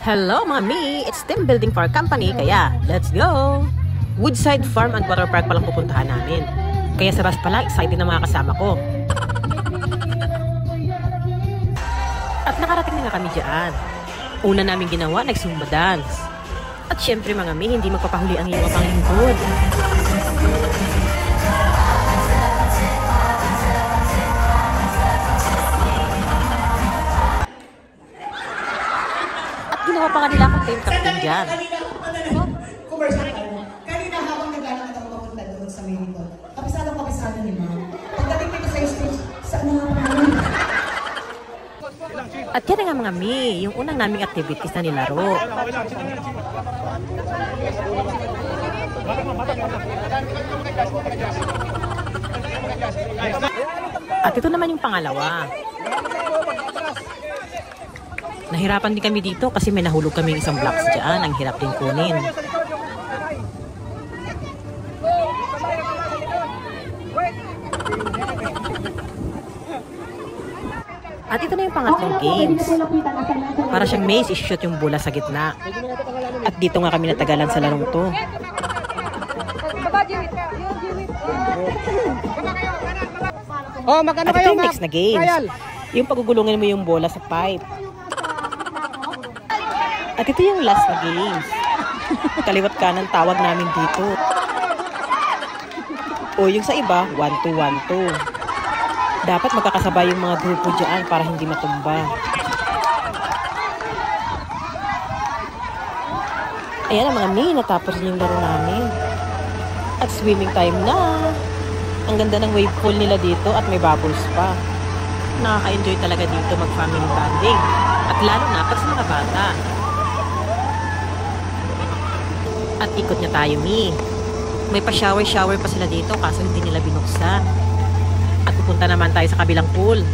Hello mga mi! It's team building for our company, kaya let's go! Woodside Farm and Water Park palang pupuntahan namin. Kaya sa bus pala, excited na mga kasama ko. At nakarating na kami dyan. Una namin ginawa, nag-zumba dance. At syempre mga mi, hindi magpapahuli ang iyong panglingkod. Ginawa pa kanila akong team captain dyan. Kanina habang naglalakad ako papunta doon sa Maryland. Kapisado ni Ma'am. Pagdating dito sa stage, saan nga pa naman? At yan nga mga mi, yung unang naming activities na nilaro. At ito naman yung pangalawa. Nahirapan din kami dito kasi may nahulog kami isang blocks dyan. Ang hirap din kunin. At ito na yung pangatlong games. Para siyang maze, i-shoot yung bola sa gitna. At dito nga kami natagalan sa larong to. At ito yung next na games. Yung pagugulungin mo yung bola sa pipe. At ito yung last na games. Kaliwat kanan tawag namin dito. O yung sa iba, 1-2-1-2. Dapat magkakasabay yung mga grupo dyan para hindi matumba. Ayan ang mga mi, natapos yung laro namin. At swimming time na. Ang ganda ng wave pool nila dito at may bubbles pa. Nakaka-enjoy talaga dito mag-family bonding. At lalo na pag sa mga bata. At ikot niya tayo, mi. May pa-shower pa sila dito kaso hindi nila binuksan. At pupunta naman tayo sa kabilang pool.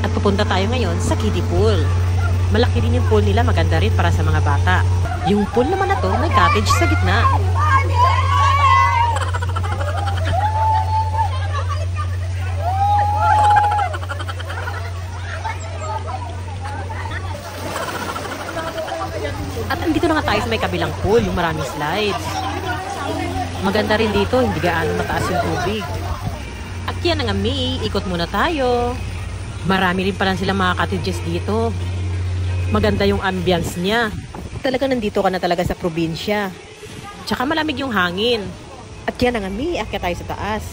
At pupunta tayo ngayon sa kiddie pool. Malaki din yung pool nila, maganda rin para sa mga bata. Yung pool naman na to, may cottage sa gitna. At andito na nga tayo sa may kabilang pool, yung maraming slides. Maganda rin dito, hindi gaano mataas yung tubig. At yan nga mi, ikot muna tayo. Marami rin pala silang mga cottages dito. Maganda yung ambience niya. Talaga nandito ka na talaga sa probinsya. Tsaka malamig yung hangin. At yan nga mi, akyat tayo sa taas.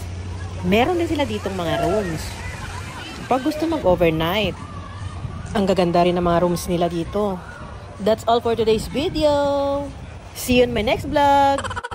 Meron din sila ditong mga rooms. Pag gusto mag-overnight. Ang gaganda rin ng mga rooms nila dito. That's all for today's video. See you in my next vlog.